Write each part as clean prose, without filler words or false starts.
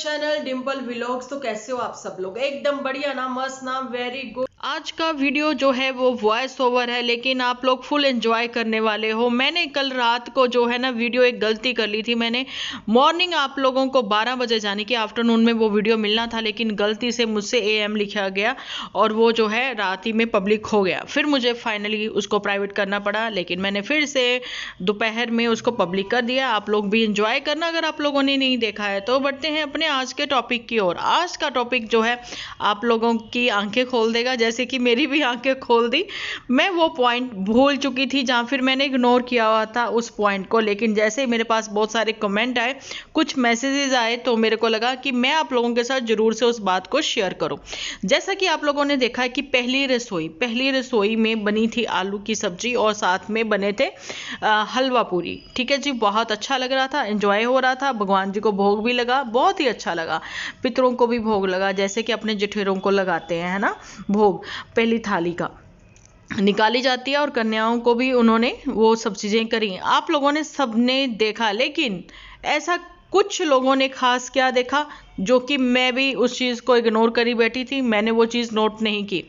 Channel Dimple vlogs. तो कैसे हो आप सब लोग? एकदम बढ़िया ना, मस्त ना, वेरी गुड। आज का वीडियो जो है वो वॉइस ओवर है, लेकिन आप लोग फुल एंजॉय करने वाले हो। मैंने कल रात को जो है ना वीडियो एक गलती कर ली थी। मैंने मॉर्निंग आप लोगों को 12 बजे जाने की आफ्टरनून में वो वीडियो मिलना था, लेकिन गलती से मुझसे AM लिखा गया और वो जो है रात ही में पब्लिक हो गया। फिर मुझे फाइनली उसको प्राइवेट करना पड़ा, लेकिन मैंने फिर से दोपहर में उसको पब्लिक कर दिया। आप लोग भी एंजॉय करना अगर आप लोगों ने नहीं देखा है तो। बढ़ते हैं अपने आज के टॉपिक की ओर। आज का टॉपिक जो है आप लोगों की आंखें खोल देगा, जैसे कि मेरी भी आंखें खोल दी। मैं वो पॉइंट भूल चुकी थी जहाँ फिर मैंने इग्नोर किया हुआ था उस पॉइंट को, लेकिन जैसे ही मेरे पास बहुत सारे कमेंट आए, कुछ मैसेजेस आए, तो मेरे को लगा कि मैं आप लोगों के साथ जरूर से उस बात को शेयर करूं। जैसा कि आप लोगों ने देखा है कि पहली रसोई में बनी थी आलू की सब्जी और साथ में बने थे हलवा पूरी। ठीक है जी, बहुत अच्छा लग रहा था, एंजॉय हो रहा था। भगवान जी को भोग भी लगा, बहुत ही अच्छा लगा। पितरों को भी भोग लगा, जैसे कि अपने जेठेरों को लगाते हैं, है ना, भोग पहली थाली का निकाली जाती है, और कन्याओं को भी उन्होंने वो सब चीजें करी। आप लोगों ने सबने देखा, लेकिन ऐसा कुछ लोगों ने खास क्या देखा जो कि मैं भी उस चीज को इग्नोर करी बैठी थी, मैंने वो चीज नोट नहीं की।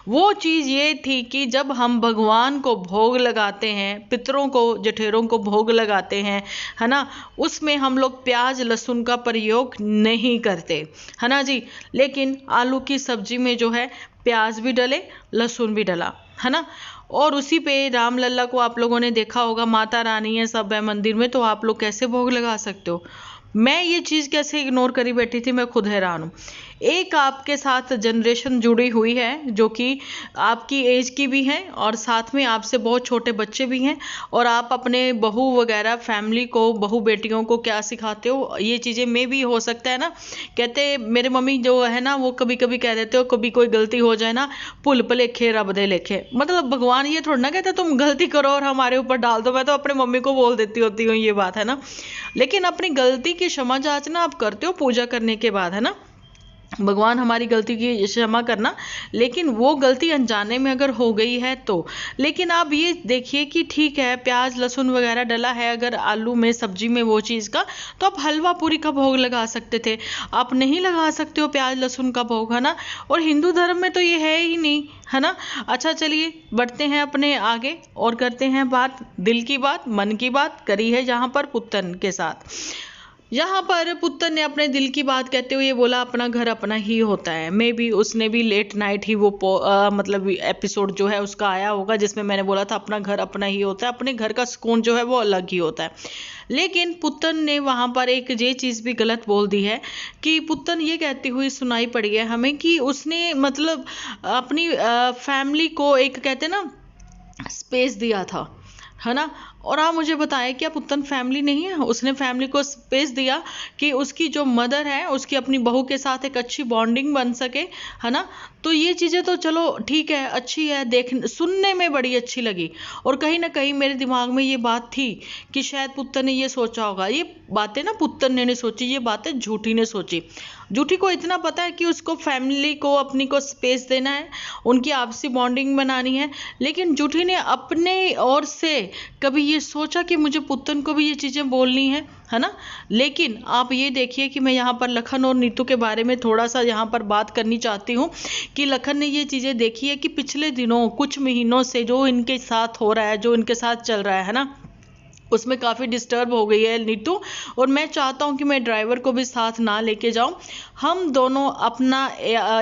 वो चीज ये थी कि जब हम भगवान को भोग लगाते हैं, पितरों को जेठेरों को भोग लगाते हैं, है ना, उसमें हम लोग प्याज लहसुन का प्रयोग नहीं करते, है ना जी। लेकिन आलू की सब्जी में जो है प्याज भी डले, लहसुन भी डला, है ना। और उसी पे राम लल्ला को आप लोगों ने देखा होगा, माता रानी है, सब है मंदिर में, तो आप लोग कैसे भोग लगा सकते हो? मैं ये चीज कैसे इग्नोर करी बैठी थी, मैं खुद हैरान हूँ। एक आपके साथ जनरेशन जुड़ी हुई है जो कि आपकी एज की भी है, और साथ में आपसे बहुत छोटे बच्चे भी हैं, और आप अपने बहू वगैरह फैमिली को, बहू बेटियों को क्या सिखाते हो, ये चीजें में भी हो सकता है ना। कहते मेरे मम्मी जो है ना, वो कभी कभी कह देते हो, कभी कोई गलती हो जाए ना, पुल पलेखे रब दे लेखे। मतलब भगवान ये थोड़ा ना कहते तुम गलती करो और हमारे ऊपर डाल दो। मैं तो अपने मम्मी को बोल देती होती हूँ ये बात, है ना। लेकिन अपनी गलती की क्षमा जांचना आप करते हो पूजा करने के बाद, है ना। भगवान हमारी गलती की क्षमा करना, लेकिन वो गलती अनजाने में अगर हो गई है तो। लेकिन आप ये देखिए कि ठीक है, प्याज लहसुन वगैरह डला है अगर आलू में, सब्जी में, वो चीज़ का, तो आप हलवा पूरी का भोग लगा सकते थे। आप नहीं लगा सकते हो प्याज लहसुन का भोग, है ना। और हिंदू धर्म में तो ये है ही नहीं, है ना। अच्छा चलिए बढ़ते हैं अपने आगे और करते हैं बात दिल की बात, मन की बात करी है जहाँ पर पुत्तन के साथ। यहाँ पर पुत्र ने अपने दिल की बात कहते हुए बोला अपना घर अपना ही होता है। मे भी उसने भी लेट नाइट ही वो मतलब एपिसोड जो है उसका आया होगा, जिसमें मैंने बोला था अपना घर अपना ही होता है, अपने घर का सुकून जो है वो अलग ही होता है। लेकिन पुत्तन ने वहां पर एक ये चीज भी गलत बोल दी है कि पुत्तन ये कहती हुई सुनाई पड़ी है हमें कि उसने मतलब अपनी फैमिली को एक कहते ना स्पेस दिया था, है ना। और आप मुझे बताएं, क्या पुत्तन फैमिली नहीं है? उसने फैमिली को स्पेस दिया कि उसकी जो मदर है उसकी अपनी बहू के साथ एक अच्छी बॉन्डिंग बन सके, है ना। तो ये चीजें तो चलो ठीक है, अच्छी है, देख सुनने में बड़ी अच्छी लगी। और कहीं ना कहीं मेरे दिमाग में ये बात थी कि शायद पुत्तन ने ये सोचा होगा। ये बातें ना पुत्तन ने नहीं सोची, ये बातें झूठी ने सोची। झूठी को इतना पता है कि उसको फैमिली को अपनी को स्पेस देना है, उनकी आपसी बॉन्डिंग बनानी है, लेकिन झूठी ने अपने ओर से कभी ये सोचा कि मुझे पुत्तन को भी ये चीजें बोलनी है ना। लेकिन आप ये देखिए कि मैं यहाँ पर लखन और नीतू के बारे में थोड़ा सा यहाँ पर बात करनी चाहती हूँ कि लखन ने ये चीजें देखी है कि पिछले दिनों कुछ महीनों से जो इनके साथ हो रहा है, जो इनके साथ चल रहा है ना, उसमें काफ़ी डिस्टर्ब हो गई है नीतू। और मैं चाहता हूँ कि मैं ड्राइवर को भी साथ ना लेके जाऊँ, हम दोनों अपना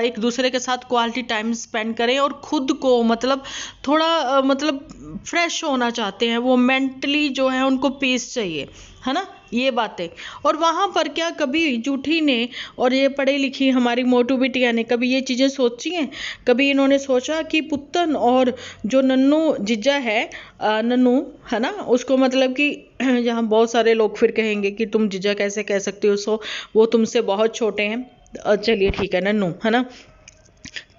एक दूसरे के साथ क्वालिटी टाइम स्पेंड करें, और खुद को मतलब थोड़ा मतलब फ्रेश होना चाहते हैं वो, मेंटली जो है उनको पीस चाहिए, है ना, ये बातें। और वहां पर क्या कभी जूठी ने और ये पढ़ी लिखी हमारी मोटू बिटिया ने कभी ये चीजें सोची हैं? कभी इन्होंने सोचा कि पुत्तन और जो नन्नू जीजा है, नन्नू, है ना, उसको मतलब कि यहाँ बहुत सारे लोग फिर कहेंगे कि तुम जीजा कैसे कह सकते हो, सो वो तुमसे बहुत छोटे हैं, चलिए ठीक है नन्नू, है ना।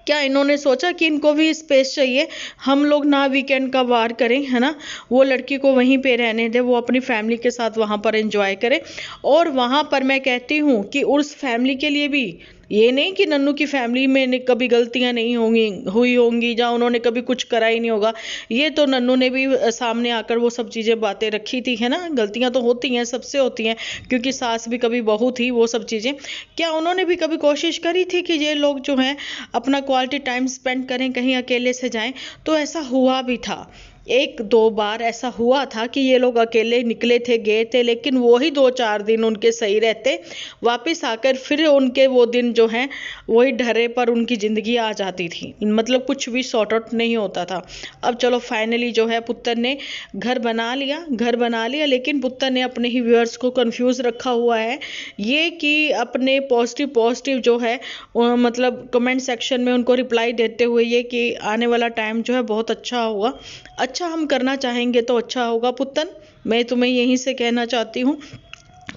क्या इन्होंने सोचा कि इनको भी स्पेस चाहिए, हम लोग ना वीकेंड का वार करें, है ना, वो लड़की को वहीं पे रहने दे, वो अपनी फैमिली के साथ वहां पर एंजॉय करे। और वहां पर मैं कहती हूँ कि उस फैमिली के लिए भी ये नहीं कि नन्नू की फैमिली में कभी गलतियां नहीं हुई होंगी या उन्होंने कभी कुछ करा ही नहीं होगा। ये तो नन्नू ने भी सामने आकर वो सब चीजें बातें रखी थी, है ना। गलतियां तो होती हैं, सबसे होती हैं, क्योंकि सास भी कभी बहू थी। वो सब चीजें क्या उन्होंने भी कभी कोशिश करी थी कि ये लोग जो हैं अपना क्वालिटी टाइम स्पेंड करें, कहीं अकेले से जाएं? तो ऐसा हुआ भी था, एक दो बार ऐसा हुआ था कि ये लोग अकेले निकले थे, गए थे, लेकिन वो ही 2-4 दिन उनके सही रहते, वापस आकर फिर उनके वो दिन जो हैं वही ढर्रे पर उनकी ज़िंदगी आ जाती थी, मतलब कुछ भी सॉर्ट आउट नहीं होता था। अब चलो फाइनली जो है पुत्र ने घर बना लिया, लेकिन पुत्र ने अपने ही व्यूअर्स को कंफ्यूज रखा हुआ है, ये कि अपने पॉजिटिव जो है मतलब कमेंट सेक्शन में उनको रिप्लाई देते हुए ये कि आने वाला टाइम जो है बहुत अच्छा होगा, अच्छा हम करना चाहेंगे तो अच्छा होगा पुत्तन, मैं तुम्हें यहीं से कहना चाहती हूँ।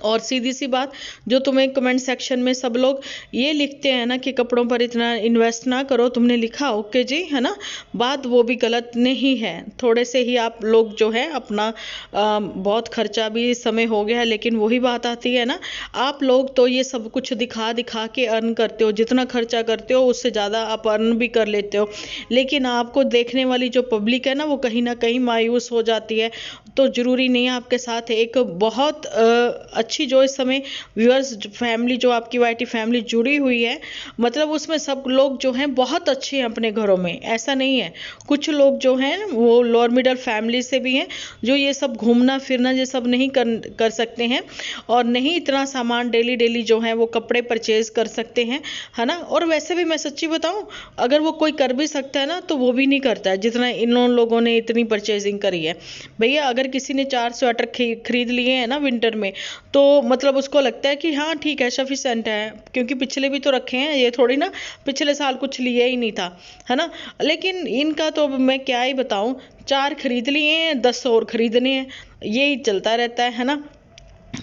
और सीधी सी बात, जो तुम्हें कमेंट सेक्शन में सब लोग ये लिखते हैं ना कि कपड़ों पर इतना इन्वेस्ट ना करो, तुमने लिखा ओके जी, है ना, बात वो भी गलत नहीं है। थोड़े से ही आप लोग जो है अपना बहुत खर्चा भी इस समय हो गया है, लेकिन वही बात आती है ना, आप लोग तो ये सब कुछ दिखा दिखा के अर्न करते हो, जितना खर्चा करते हो उससे ज़्यादा आप अर्न भी कर लेते हो, लेकिन आपको देखने वाली जो पब्लिक है ना वो कहीं ना कहीं मायूस हो जाती है। तो ज़रूरी नहीं है आपके साथ एक बहुत अच्छी जो इस समय व्यूअर्स फैमिली जो आपकी वाईटी फैमिली जुड़ी हुई है, मतलब उसमें सब लोग जो हैं बहुत अच्छे हैं अपने घरों में, ऐसा नहीं है। कुछ लोग जो हैं वो लोअर मिडिल फैमिली से भी हैं, जो ये सब घूमना फिरना ये सब नहीं कर सकते हैं, और नहीं इतना सामान डेली डेली जो है वो कपड़े परचेज कर सकते हैं, है ना। और वैसे भी मैं सच्ची बताऊं, अगर वो कोई कर भी सकता है ना तो वो भी नहीं करता है जितना इन लोगों ने इतनी परचेजिंग करी है। भैया अगर किसी ने 4 स्वेटर खरीद लिए हैं ना विंटर में, तो मतलब उसको लगता है कि हाँ ठीक है सफिशिएंट है, क्योंकि पिछले भी तो रखे हैं, ये थोड़ी ना पिछले साल कुछ लिया ही नहीं था, है ना। लेकिन इनका तो मैं क्या ही बताऊं, 4 खरीद लिए हैं, 10 और खरीदने हैं, यही चलता रहता है ना।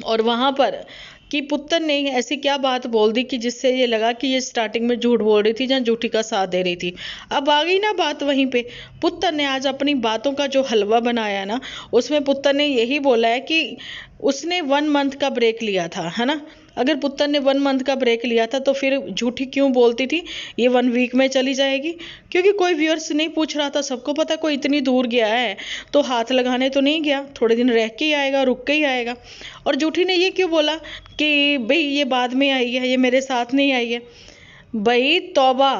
और वहां पर कि पुत्र ने ऐसी क्या बात बोल दी कि जिससे ये लगा कि ये स्टार्टिंग में झूठ बोल रही थी या झूठी का साथ दे रही थी। अब आ गई ना बात वहीं पे, पुत्र ने आज अपनी बातों का जो हलवा बनाया ना, उसमें पुत्र ने यही बोला है कि उसने 1 मंथ का ब्रेक लिया था, है ना। अगर पुत्र ने 1 मंथ का ब्रेक लिया था तो फिर झूठी क्यों बोलती थी ये 1 वीक में चली जाएगी? क्योंकि कोई व्यूअर्स नहीं पूछ रहा था, सबको पता कोई इतनी दूर गया है तो हाथ लगाने तो नहीं गया, थोड़े दिन रह के ही आएगा, रुक के ही आएगा। और झूठी ने ये क्यों बोला कि भाई ये बाद में आई है, ये मेरे साथ नहीं आई है? भाई तौबा,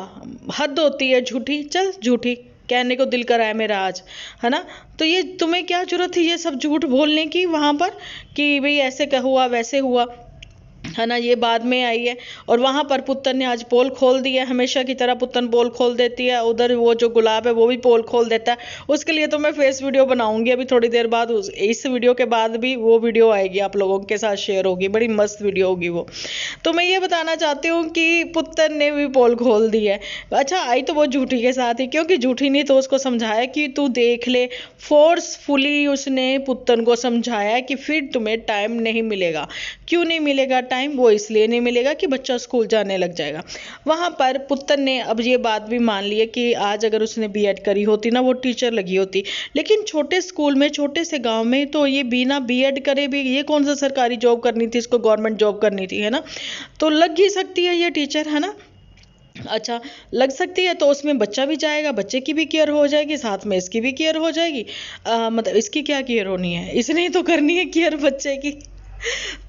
हद होती है झूठी, चल झूठी कहने को दिल कराया मेरा आज, है ना। तो ये तुम्हें क्या जरूरत थी ये सब झूठ बोलने की वहां पर कि भाई ऐसे हुआ वैसे हुआ, है ना, ये बाद में आई है। और वहां पर पुत्र ने आज पोल खोल दिया, हमेशा की तरह पुत्र पोल खोल देती है, उधर वो जो गुलाब है वो भी पोल खोल देता है। उसके लिए तो मैं फेस वीडियो बनाऊंगी अभी थोड़ी देर बाद, इस वीडियो के बाद भी वो वीडियो आएगी, आप लोगों के साथ शेयर होगी, बड़ी मस्त वीडियो होगी वो। तो मैं ये बताना चाहती हूँ कि पुत्र ने भी पोल खोल दी है। अच्छा आई तो वो झूठी के साथ ही, क्योंकि झूठी ने तो उसको समझाया कि तू देख ले, फोर्सफुली उसने पुत्र को समझाया कि फिर तुम्हें टाइम नहीं मिलेगा। क्यों नहीं मिलेगा टाइम? वो इसलिए नहीं मिलेगा कि बच्चा स्कूल जाने लग जाएगा। वहां पर पुत्र ने अब ये बात भी मान ली है कि आज अगर उसने बीएड करी होती ना, वो टीचर लगी होती, लेकिन छोटे स्कूल में छोटे से गांव में तो ये बिना बीएड करे भी ये कौन सा सरकारी जॉब करनी थी, इसको गवर्नमेंट जॉब करनी थी, है ना। तो लग ही सकती है ये टीचर, है ना। अच्छा लग सकती है तो उसमें बच्चा भी जाएगा, बच्चे की भी केयर हो जाएगी, साथ में इसकी भी केयर हो जाएगी। मतलब इसकी क्या केयर होनी है, इसने ही तो करनी है केयर बच्चे की।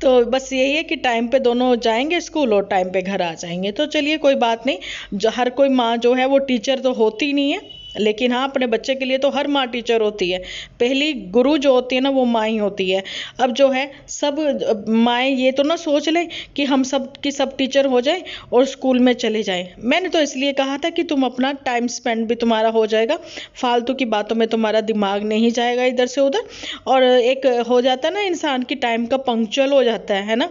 तो बस यही है कि टाइम पे दोनों जाएंगे स्कूल और टाइम पे घर आ जाएंगे। तो चलिए कोई बात नहीं, जो हर कोई माँ जो है वो टीचर तो होती नहीं है, लेकिन हाँ अपने बच्चे के लिए तो हर माँ टीचर होती है। पहली गुरु जो होती है ना वो माँ ही होती है। अब जो है सब माएँ ये तो ना सोच लें कि हम सब की सब टीचर हो जाएं और स्कूल में चले जाएं। मैंने तो इसलिए कहा था कि तुम अपना टाइम स्पेंड भी तुम्हारा हो जाएगा, फालतू की बातों में तुम्हारा दिमाग नहीं जाएगा इधर से उधर, और एक हो जाता है ना इंसान की टाइम का पंक्चुअल हो जाता है ना,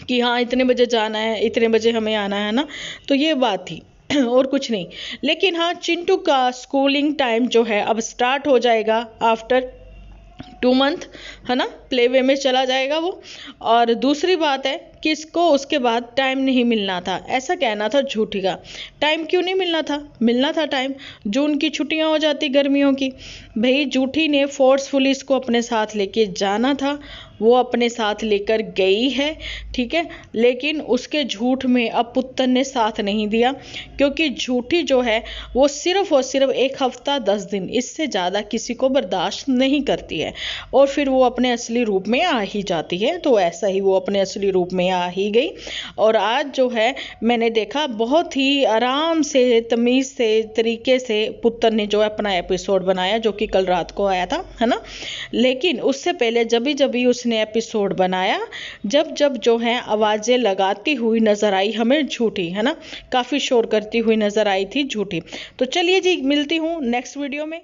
कि हाँ इतने बजे जाना है, इतने बजे हमें आना है ना। तो ये बात थी और कुछ नहीं। लेकिन हाँ चिंटू का स्कूलिंग टाइम जो है अब स्टार्ट हो जाएगा आफ्टर 2 मंथ, है ना, प्ले वे में चला जाएगा वो। और दूसरी बात है कि इसको उसके बाद टाइम नहीं मिलना था, ऐसा कहना था झूठी का। टाइम क्यों नहीं मिलना था टाइम, जून की छुट्टियां हो जाती गर्मियों की। भाई झूठी ने फोर्सफुली इसको अपने साथ लेके जाना था, वो अपने साथ लेकर गई है, ठीक है। लेकिन उसके झूठ में अब पुत्र ने साथ नहीं दिया, क्योंकि झूठी जो है वो सिर्फ और सिर्फ 1 हफ्ता 10 दिन, इससे ज़्यादा किसी को बर्दाश्त नहीं करती है और फिर वो अपने असली रूप में आ ही जाती है। तो ऐसा ही वो अपने असली रूप में आ ही गई और आज जो है मैंने देखा बहुत ही आराम से, तमीज़ से, तरीके से पुत्र ने जो है अपना एपिसोड बनाया, जो कि कल रात को आया था, है ना। लेकिन उससे पहले जब भी उसने एपिसोड बनाया, जब जो है आवाज़ें लगाती हुई नजर आई हमें झूठी, है ना, काफ़ी शोर करती हुई नजर आई थी झूठी। तो चलिए जी, मिलती हूँ नेक्स्ट वीडियो में।